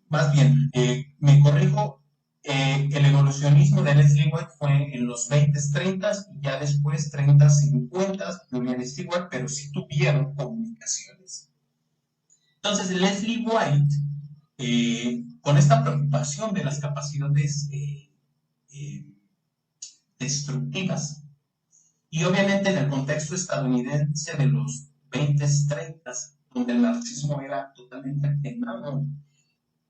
más bien, me corrijo, el evolucionismo de Leslie White fue en los 20s, 30s, y ya después 30s, 50s, Julian Stewart, pero sí tuvieron comunicaciones. Entonces, Leslie White, con esta preocupación de las capacidades eh, destructivas, y obviamente en el contexto estadounidense de los 20s, 30s, donde el marxismo era totalmente quemado,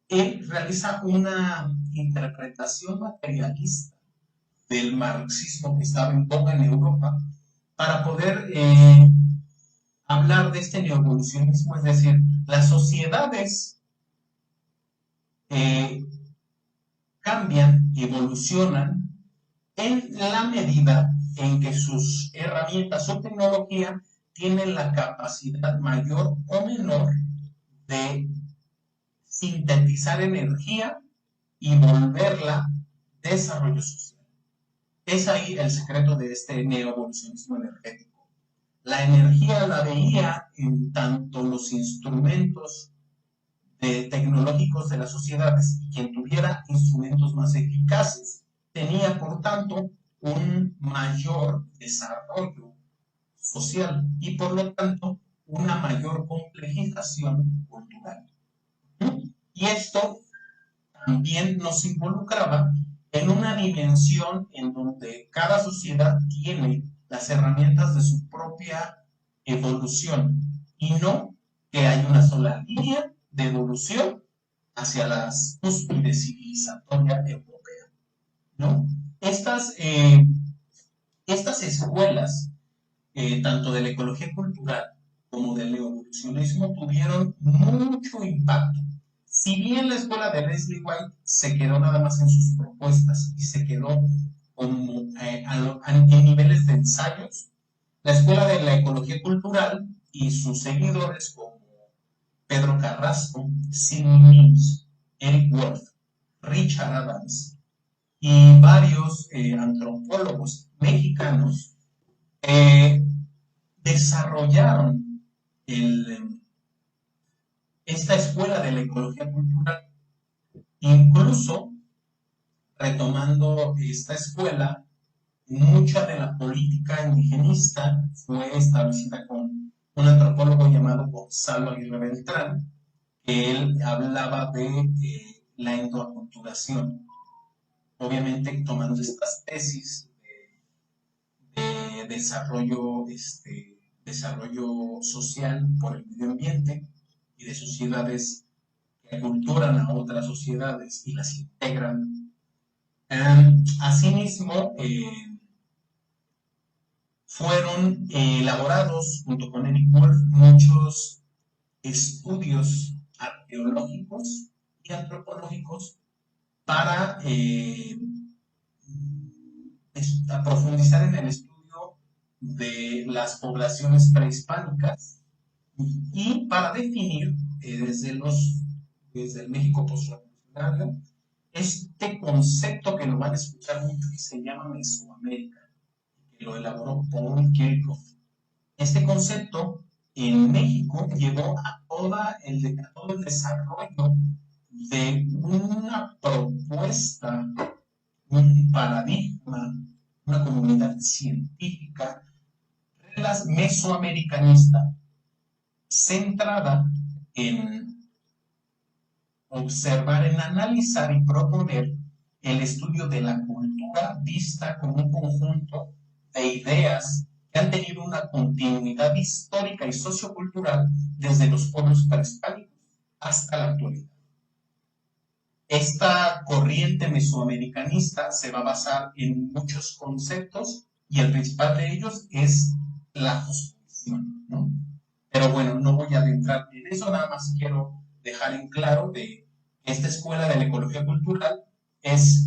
él realiza una interpretación materialista del marxismo que estaba en boga en Europa para poder hablar de este neoevolucionismo, es decir, las sociedades eh, cambian, evolucionan en la medida en que sus herramientas o tecnología tienen la capacidad mayor o menor de sintetizar energía y volverla desarrollo social. Es ahí el secreto de este neoevolucionismo energético. La energía la veía en tanto los instrumentos tecnológicos de las sociedades, y quien tuviera instrumentos más eficaces tenía, por tanto, un mayor desarrollo social y, por lo tanto, una mayor complejización cultural. Y esto también nos involucraba en una dimensión en donde cada sociedad tiene las herramientas de su propia evolución y no que hay una sola línea de evolución hacia las cúspides civilizatoria europea, ¿no? Estas, estas escuelas, tanto de la ecología cultural como del evolucionismo, tuvieron mucho impacto. Si bien la escuela de Leslie White se quedó nada más en sus propuestas y se quedó como en niveles de ensayos, la escuela de la ecología cultural y sus seguidores como Pedro Carrasco, Sidney Mills, Eric Worth, Richard Adams y varios antropólogos mexicanos eh, desarrollaron el, esta escuela de la ecología cultural, incluso retomando esta escuela, mucha de la política indigenista fue establecida con un antropólogo llamado Gonzalo Aguirre Beltrán, que él hablaba de la endoaculturación, obviamente tomando estas tesis de desarrollo, desarrollo social por el medio ambiente y de sociedades que aculturan a otras sociedades y las integran. Asimismo, fueron elaborados junto con Eric Wolf muchos estudios arqueológicos y antropológicos para profundizar en el estudio de las poblaciones prehispánicas y para definir desde el México postrevolucionario este concepto que lo van a escuchar mucho, que se llama Mesoamérica, que lo elaboró Paul Kirchhoff. Este concepto en México llevó a todo el desarrollo de una propuesta, un paradigma, una comunidad científica mesoamericanista, centrada en observar, en analizar y proponer el estudio de la cultura vista como un conjunto de ideas que han tenido una continuidad histórica y sociocultural desde los pueblos prehispánicos hasta la actualidad. Esta corriente mesoamericanista se va a basar en muchos conceptos y el principal de ellos es la cosmovisión, ¿no? Pero bueno, no voy a adentrar en eso, nada más quiero dejar en claro de que esta escuela de la ecología cultural es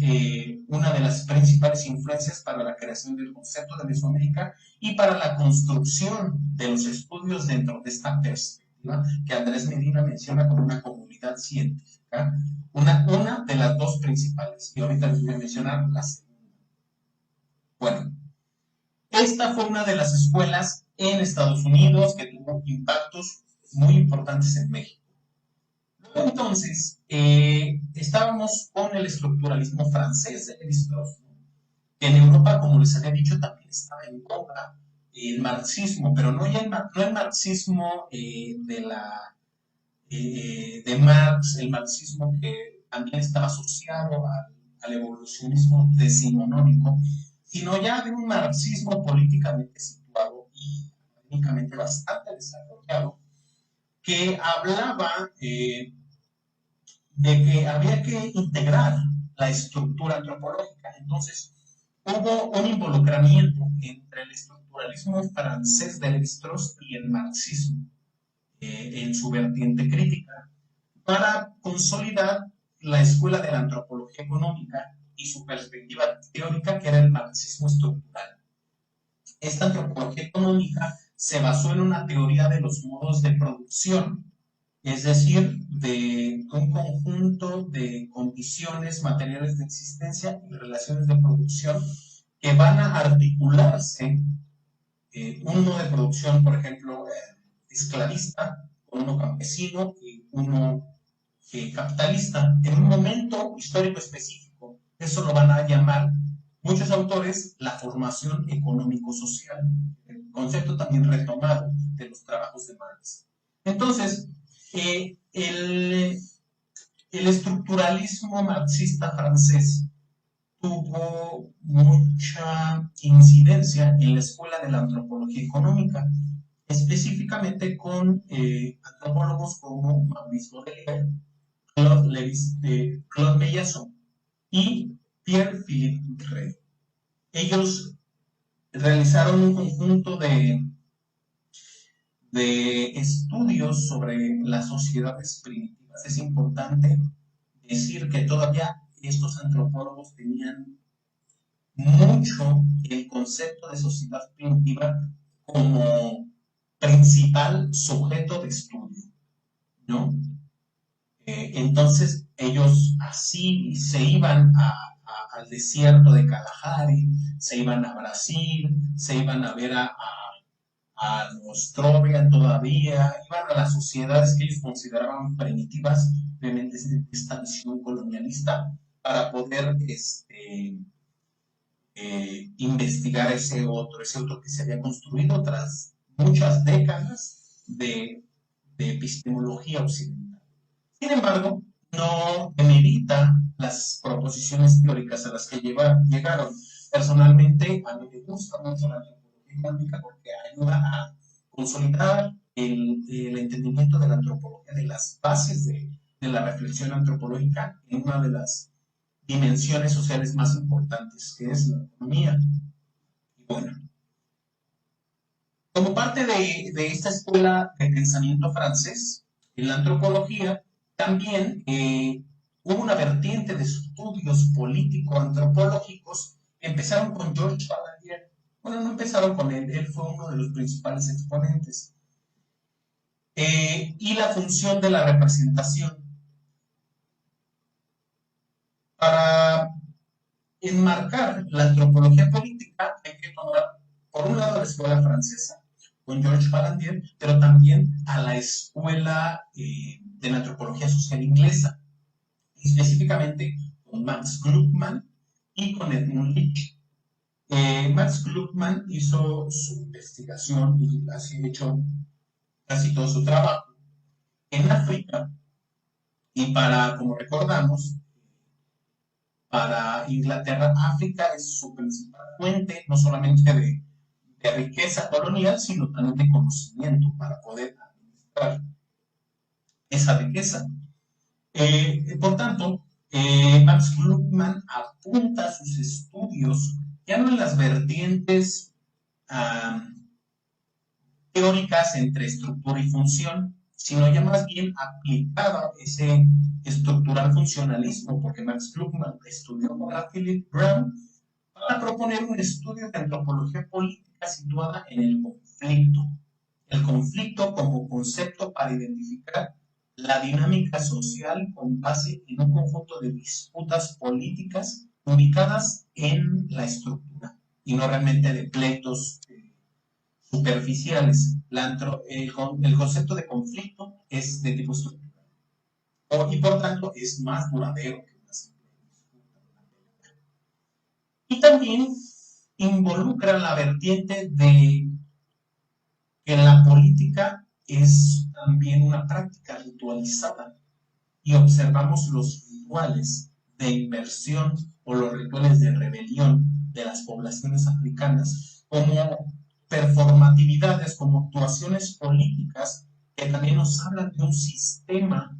una de las principales influencias para la creación del concepto de Mesoamérica y para la construcción de los estudios dentro de esta perspectiva que Andrés Medina menciona como una comunidad científica, una de las dos principales, y ahorita les voy a mencionar la segunda. Bueno, esta fue una de las escuelas en Estados Unidos que tuvo impactos muy importantes en México. Luego Entonces, estábamos con el estructuralismo francés de Lévi-Strauss. En Europa, como les había dicho, también estaba en boga el marxismo, pero no, ya no el marxismo de Marx, el marxismo que también estaba asociado al evolucionismo decimonónico, sino ya de un marxismo políticamente situado y académicamente bastante desarrollado, que hablaba de que había que integrar la estructura antropológica. Entonces, hubo un involucramiento entre el estructuralismo francés de Lévi-Strauss y el marxismo en su vertiente crítica para consolidar la escuela de la antropología económica y su perspectiva teórica, que era el marxismo estructural. Esta antropología económica se basó en una teoría de los modos de producción, es decir, de un conjunto de condiciones materiales de existencia y relaciones de producción que van a articularse, uno de producción, por ejemplo, esclavista, con uno campesino y uno capitalista, en un momento histórico específico. Eso lo van a llamar muchos autores la formación económico-social, el concepto también retomado de los trabajos de Marx. Entonces, el estructuralismo marxista francés tuvo mucha incidencia en la escuela de la antropología económica, específicamente con antropólogos como Maurice Baudelaire, Claude Meillasson y Pierre-Philippe Rey. Ellos realizaron un conjunto de estudios sobre las sociedades primitivas. Es importante decir que todavía estos antropólogos tenían mucho el concepto de sociedad primitiva como principal sujeto de estudio, ¿no? Entonces ellos así se iban al desierto de Kalahari, se iban a Brasil, se iban a ver a Nostrovia todavía, iban a las sociedades que ellos consideraban primitivas, obviamente desde esta visión colonialista, para poder investigar ese otro que se había construido tras muchas décadas de epistemología occidental. Sin embargo, no demerita las proposiciones teóricas a las que llegaron. Personalmente, a mí me gusta mucho la antropología económica porque ayuda a consolidar el entendimiento de la antropología, de las bases de la reflexión antropológica en una de las dimensiones sociales más importantes, que es la economía. Y bueno, como parte de esta escuela de pensamiento francés, en la antropología, también hubo una vertiente de estudios político-antropológicos que empezaron con Georges Balandier. Bueno, no empezaron con él fue uno de los principales exponentes. Y la función de la representación. Para enmarcar la antropología política hay que tomar, por un lado, la escuela francesa, con Georges Balandier, pero también a la escuela de la antropología social inglesa, específicamente con Max Gluckman y con Edmund Leach. Max Gluckman hizo su investigación y así hecho casi todo su trabajo en África, y como recordamos, para Inglaterra, África es su principal fuente, no solamente de riqueza colonial, sino también de conocimiento para poder administrar esa riqueza. Por tanto, Max Gluckman apunta sus estudios ya no en las vertientes teóricas entre estructura y función, sino ya más bien aplicada ese estructural funcionalismo, porque Max Gluckman estudió con Philip Brown para proponer un estudio de antropología política situada en el conflicto como concepto para identificar la dinámica social con base en un conjunto de disputas políticas ubicadas en la estructura y no realmente de pleitos superficiales. El concepto de conflicto es de tipo estructural. y por tanto es más duradero que una simple disputa. Y también involucra la vertiente de que la política es también una práctica ritualizada y observamos los rituales de inversión o los rituales de rebelión de las poblaciones africanas como performatividades, como actuaciones políticas que también nos hablan de un sistema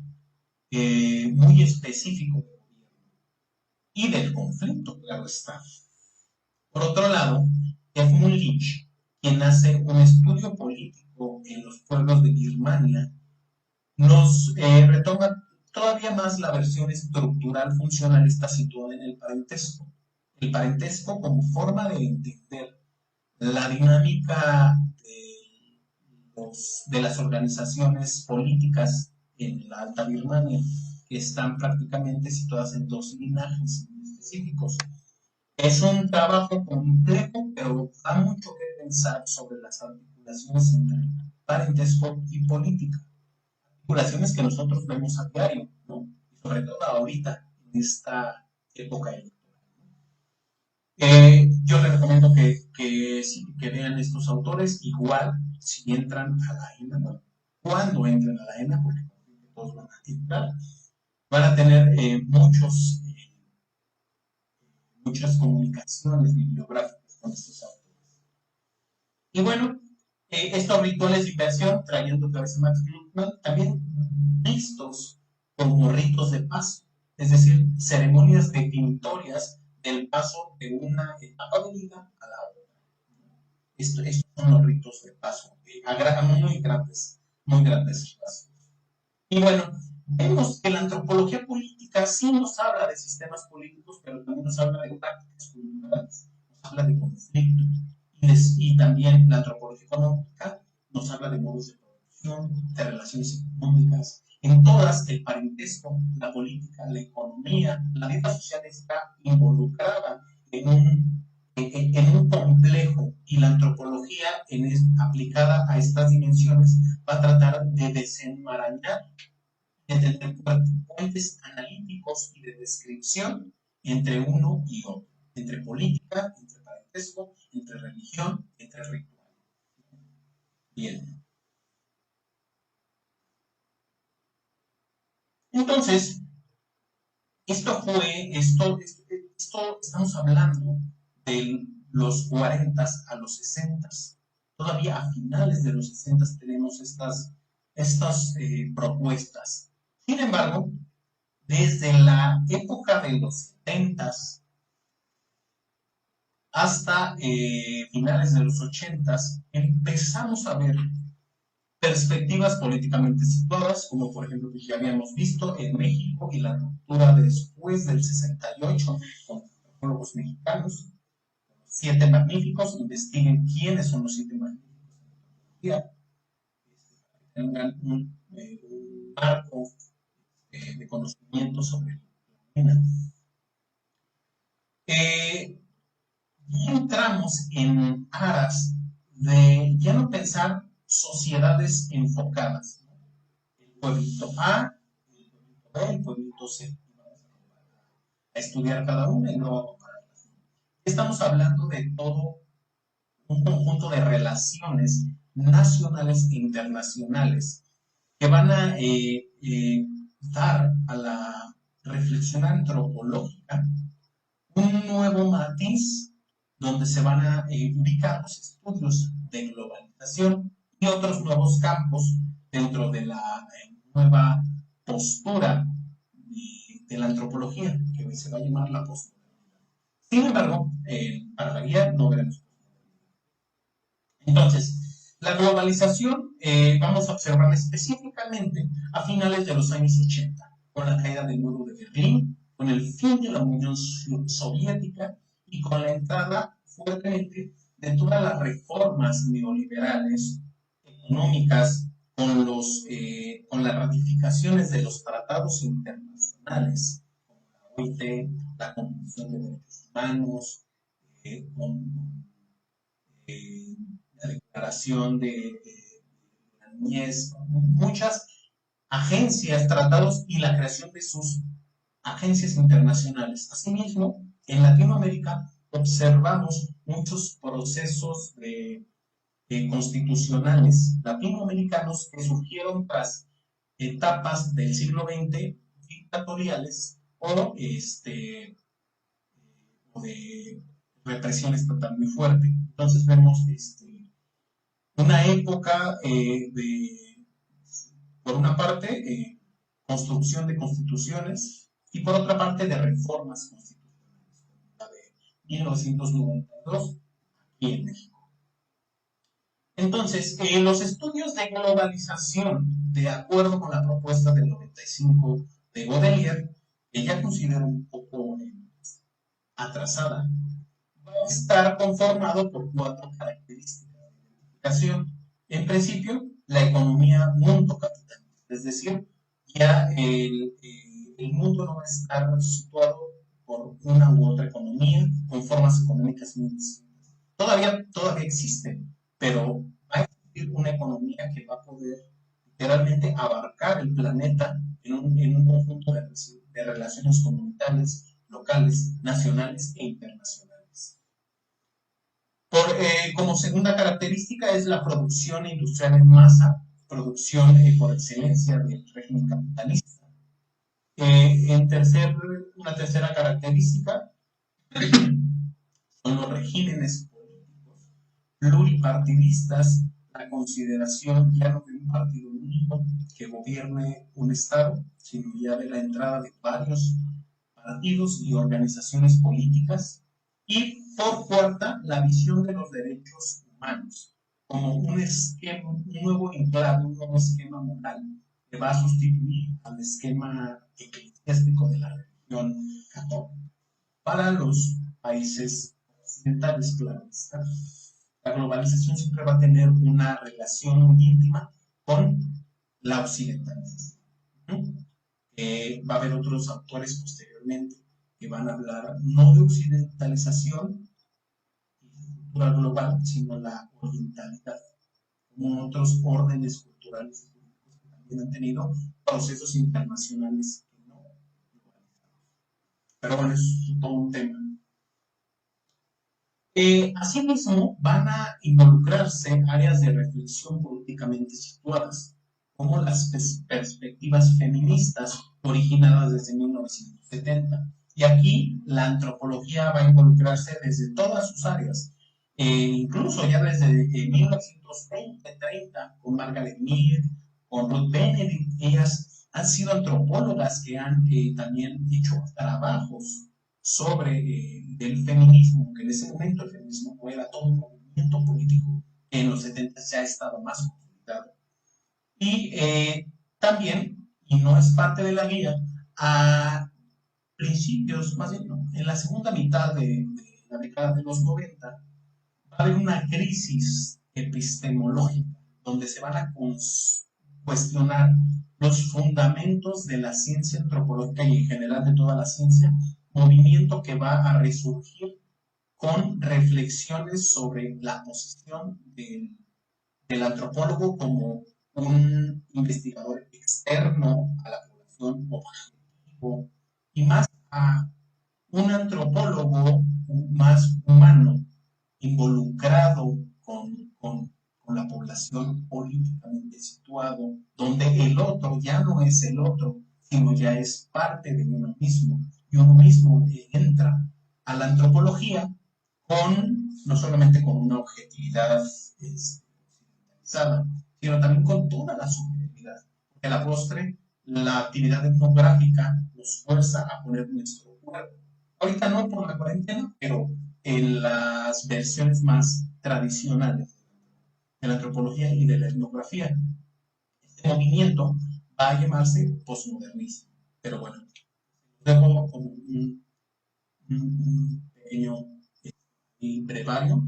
muy específico y del conflicto, claro está. Por otro lado, Edmund Leach, quien hace un estudio político en los pueblos de Birmania, nos retoma todavía más la versión estructural funcionalista situada en el parentesco. El parentesco como forma de entender la dinámica de las organizaciones políticas en la Alta Birmania, que están prácticamente situadas en dos linajes específicos. Es un trabajo complejo, pero da mucho que pensar sobre las articulaciones entre parentesco y política. Articulaciones que nosotros vemos a diario, ¿no? Y sobre todo ahorita, en esta época electoral. Yo les recomiendo que vean estos autores, igual si entran a la ENA, ¿no? Cuando entren a la ENA, porque todos van a entrar, van a tener muchas comunicaciones bibliográficas con estos autores. Y bueno, estos rituales de inversión, trayendo otra vez a Max Gluckman, también vistos como ritos de paso, es decir, ceremonias definitorias del paso de una etapa de vida a la otra. Estos son los ritos de paso, muy grandes pasos. Y bueno, vemos que la antropología política sí nos habla de sistemas políticos, pero también nos habla de prácticas culturales, nos habla de conflicto. Y también la antropología económica nos habla de modos de producción, de relaciones económicas. En todas, el parentesco, la política, la economía, la vida social está involucrada en un complejo, y la antropología aplicada a estas dimensiones va a tratar de desenmarañar, de tener puentes analíticos y de descripción entre uno y otro, entre política, entre parentesco, entre religión, entre ritual. Bien. Entonces, esto estamos hablando de los 40 a los 60. Todavía a finales de los 60 tenemos estas propuestas. Sin embargo, desde la época de los 70 hasta finales de los 80 empezamos a ver perspectivas políticamente situadas, como por ejemplo que ya habíamos visto en México y la ruptura después del 68 con antropólogos mexicanos. 7 magníficos, investiguen quiénes son los 7 magníficos, que tengan un marco de conocimiento sobre la pena. Y entramos en aras de ya no pensar sociedades enfocadas, ¿no? El pueblito A, el pueblito B, el pueblito C, a estudiar cada una y luego a compararlas. Estamos hablando de todo un conjunto de relaciones nacionales e internacionales que van a dar a la reflexión antropológica un nuevo matiz donde se van a ubicar los estudios de globalización y otros nuevos campos dentro de la nueva postura de la antropología, que hoy se va a llamar la postura. Sin embargo, para la guía no veremos. Entonces, la globalización vamos a observar específicamente a finales de los años 80, con la caída del muro de Berlín, con el fin de la Unión Soviética y con la entrada fuertemente de todas las reformas neoliberales económicas, con las ratificaciones de los tratados internacionales, como la OIT, la Convención de Derechos Humanos, con la declaración de la niñez, muchas agencias, tratados y la creación de sus agencias internacionales. Asimismo, en Latinoamérica observamos muchos procesos constitucionales latinoamericanos que surgieron tras etapas del siglo XX dictatoriales o de represión estatal muy fuerte. Entonces vemos una época por una parte, construcción de constituciones y por otra parte de reformas constitucionales, como la de 1992 aquí en México. Entonces, los estudios de globalización, de acuerdo con la propuesta del 95 de Godelier, que ya considero un poco atrasada, va a estar conformado por 4 características de identificación. En principio, la economía mundo capitalista, es decir, ya el mundo no va a estar situado por una u otra economía con formas económicas muy distintas. Todavía existe, pero va a existir una economía que va a poder literalmente abarcar el planeta en un conjunto de relaciones comunitarias, locales, nacionales e internacionales. Como segunda característica es la producción industrial en masa, producción por excelencia del régimen capitalista. Una tercera característica son los regímenes políticos pluripartidistas, la consideración ya no de un partido único que gobierne un Estado, sino ya de la entrada de varios partidos y organizaciones políticas. Y por cuarta, la visión de los derechos humanos como un nuevo enclave, un nuevo esquema moral que va a sustituir al esquema eclesiástico de la religión católica. Para los países occidentales, claro está, la globalización siempre va a tener una relación muy íntima con la occidentalización. Va a haber otros autores posteriormente que van a hablar no de occidentalización y cultura global, sino la orientalidad, como otros órdenes culturales que también han tenido procesos internacionales que no globalizados. Pero bueno, es todo un tema. Asimismo, van a involucrarse áreas de reflexión políticamente situadas, como las perspectivas feministas originadas desde 1970. Y aquí la antropología va a involucrarse desde todas sus áreas, incluso ya desde 1920-30, con Margaret Mead, con Ruth Benedict. Ellas han sido antropólogas que han también hecho trabajos sobre el feminismo, que en ese momento el feminismo no era todo un movimiento político, que en los 70 ya estaba más consolidado. Y también, y no es parte de la guía, a principios, más bien no, en la segunda mitad de la década de los 90, va a haber una crisis epistemológica, donde se van a cuestionar los fundamentos de la ciencia antropológica y en general de toda la ciencia, movimiento que va a resurgir con reflexiones sobre la posición del antropólogo como un investigador externo a la población objetivo y más a un antropólogo más humano, involucrado con la población políticamente situado, donde el otro ya no es el otro, sino ya es parte de uno mismo, y uno mismo entra a la antropología no solamente con una objetividad occidentalizada, sino también con toda la subjetividad, porque a la postre la actividad etnográfica nos fuerza a poner nuestro cuerpo. Ahorita no por la cuarentena, pero en las versiones más tradicionales de la antropología y de la etnografía. Este movimiento va a llamarse posmodernismo. Pero bueno, dejo como un pequeño brevario.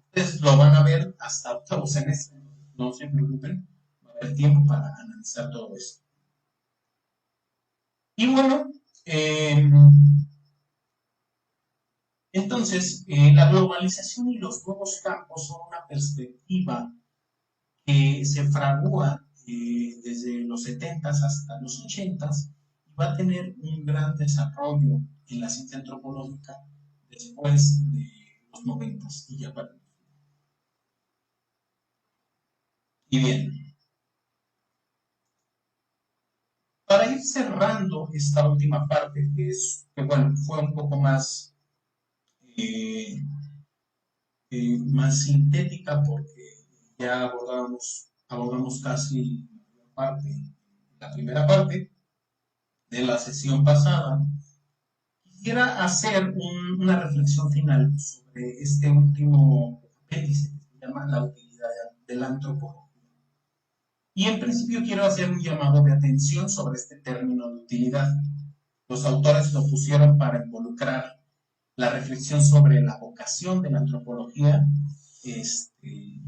Ustedes lo van a ver hasta octavo semestre, no se preocupen, va a haber tiempo para analizar todo esto. Y bueno, entonces, la globalización y los nuevos campos son una perspectiva que se fragúa desde los 70s hasta los 80s, y va a tener un gran desarrollo en la ciencia antropológica después de los 90s y ya para. Y bien, para ir cerrando esta última parte, que bueno, fue un poco eh, más sintética porque ya abordamos casi la primera parte de la sesión pasada. Quisiera hacer una reflexión final sobre este último apéndice que se llama la utilidad del antropología. Y en principio quiero hacer un llamado de atención sobre este término de utilidad. Los autores lo pusieron para involucrar la reflexión sobre la vocación de la antropología,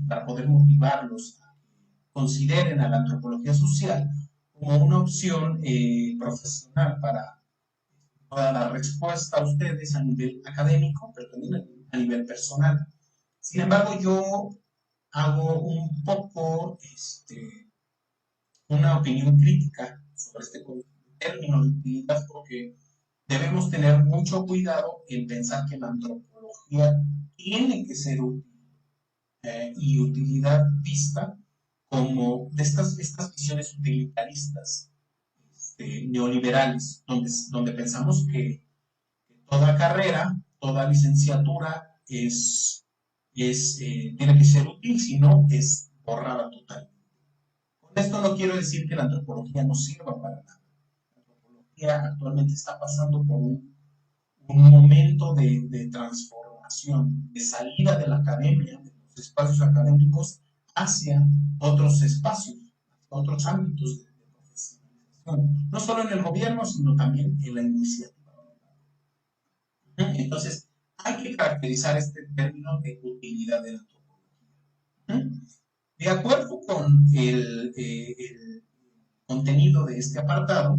para poder motivarlos a que consideren a la antropología social como una opción profesional para dar respuesta a ustedes a nivel académico, pero también a nivel personal. Sin embargo, yo hago un poco una opinión crítica sobre este término de utilidad porque debemos tener mucho cuidado en pensar que la antropología tiene que ser útil y utilidad vista como de estas visiones utilitaristas neoliberales, donde pensamos que toda carrera, toda licenciatura tiene que ser útil, si no es borrada totalmente. Con esto no quiero decir que la antropología no sirva para nada. La antropología actualmente está pasando por un momento de transformación, de salida de la academia, de los espacios académicos, hacia otros espacios, otros ámbitos de profesionalización, no solo en el gobierno, sino también en la iniciativa. Entonces, hay que caracterizar este término de utilidad de la antropología. De acuerdo con el contenido de este apartado,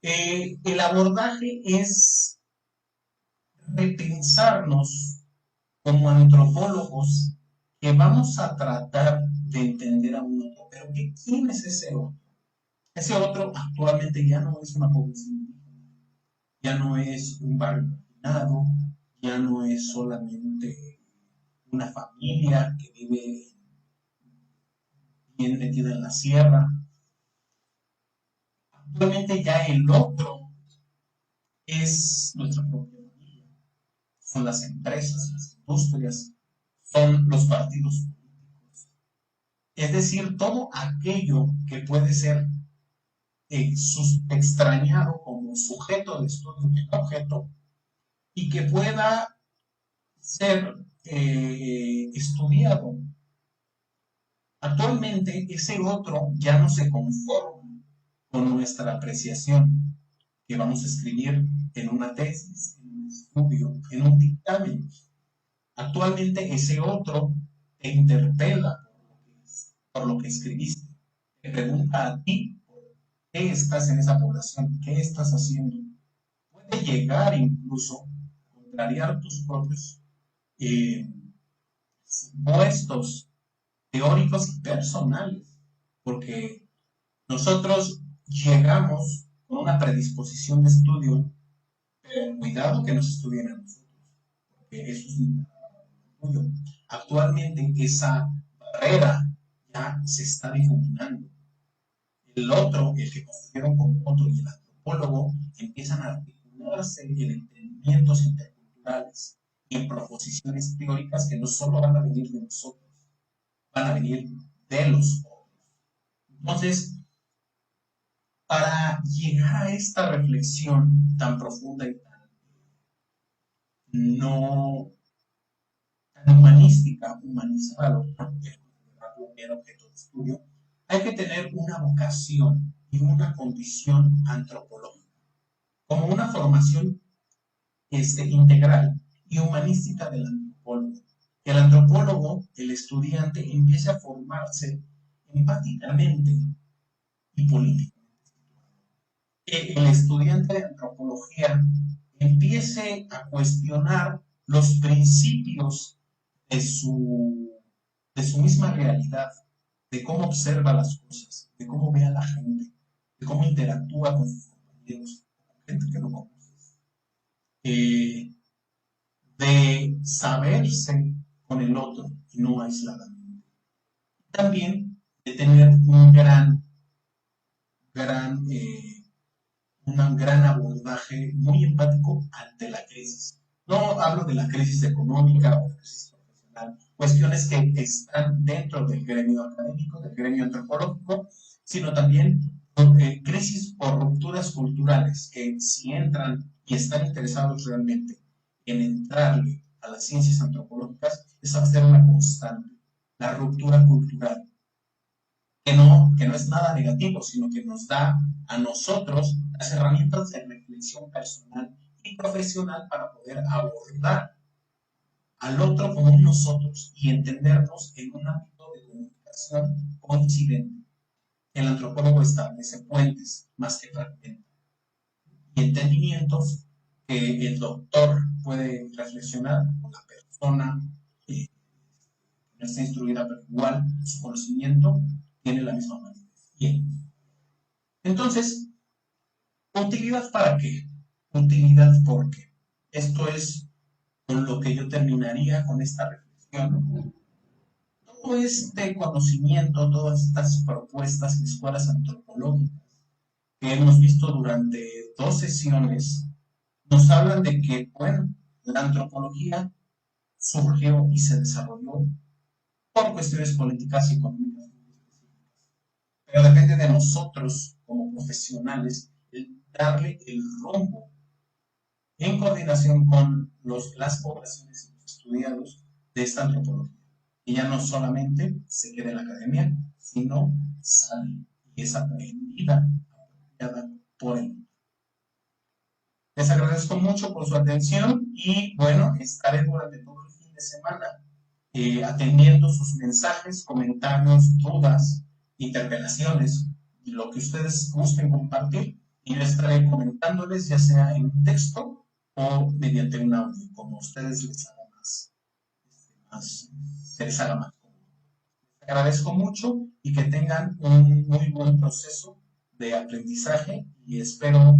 el abordaje es repensarnos como antropólogos que vamos a tratar de entender a un otro. Pero ¿quién es ese otro? Ese otro actualmente ya no es una población indígena, ya no es un barrio marginado, ya no es solamente una familia que vive bien metida en la sierra. Actualmente ya el otro es nuestra propia familia, son las empresas, las industrias, son los partidos políticos. Es decir, todo aquello que puede ser extrañado como sujeto de estudio del objeto y que pueda ser estudiado. Actualmente ese otro ya no se conforma con nuestra apreciación que vamos a escribir en una tesis, en un estudio, en un dictamen. Actualmente ese otro te interpela por lo que escribiste, te pregunta a ti qué estás en esa población, qué estás haciendo. Puede llegar incluso a contrariar tus propios eh, supuestos teóricos y personales, porque nosotros llegamos con una predisposición de estudio, pero cuidado que nos estudien a nosotros, porque eso es un orgullo. Actualmente esa barrera ya se está difuminando. El otro, el que construyeron con otro y el antropólogo empiezan a articularse en entendimientos interculturales y en proposiciones teóricas que no solo van a venir de nosotros, van a venir de los otros. Entonces, para llegar a esta reflexión tan profunda y no tan humanística, humanizada, el objeto de estudio, hay que tener una vocación y una condición antropológica, como una formación integral y humanística del antropólogo. El antropólogo, el estudiante, empiece a formarse empáticamente y políticamente. El estudiante de antropología empiece a cuestionar los principios de su misma realidad, de cómo observa las cosas, de cómo ve a la gente, de cómo interactúa con sus compañeros, con gente que no conoces, eh, de saberse con el otro y no aisladamente. También de tener gran, eh, un gran abordaje muy empático ante la crisis. No hablo de la crisis económica o crisis profesional, cuestiones que están dentro del gremio académico, del gremio antropológico, sino también crisis o rupturas culturales que si entran y están interesados realmente en entrarle a las ciencias antropológicas, esa va a ser una constante, la ruptura cultural que no es nada negativo, sino que nos da a nosotros las herramientas de reflexión personal y profesional para poder abordar al otro como nosotros y entendernos en un ámbito de comunicación coincidente. El antropólogo establece puentes más que fragmentos y entendimientos que el doctor puede reflexionar con la persona que no está instruida, pero igual su conocimiento tiene la misma validez. Bien, entonces, ¿utilidad para qué? Utilidad porque esto es con lo que yo terminaría con esta reflexión. Todo este conocimiento, todas estas propuestas en escuelas antropológicas que hemos visto durante 2 sesiones, nos hablan de que, bueno, la antropología surgió y se desarrolló por cuestiones políticas y económicas, pero depende de nosotros como profesionales el darle el rumbo en coordinación con las poblaciones y los estudiados de esta antropología. Y ya no solamente se queda en la academia, sino sale y es aprendida, apropiada por él. Les agradezco mucho por su atención y bueno, estaré durante todo el fin de semana atendiendo sus mensajes, comentarios, dudas, interpelaciones, lo que ustedes gusten compartir y yo estaré comentándoles ya sea en un texto o mediante un audio, como ustedes les haga se les haga más cómodo. Les agradezco mucho y que tengan un muy buen proceso de aprendizaje y espero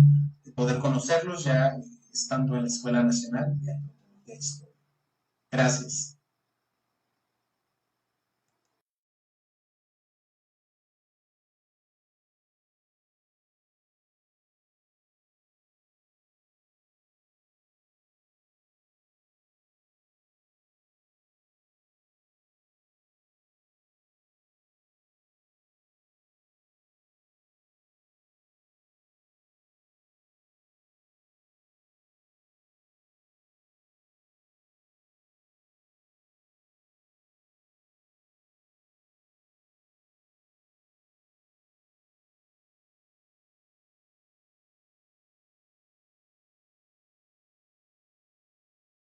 poder conocerlos ya estando en la Escuela Nacional de Antropología e Historia. Gracias.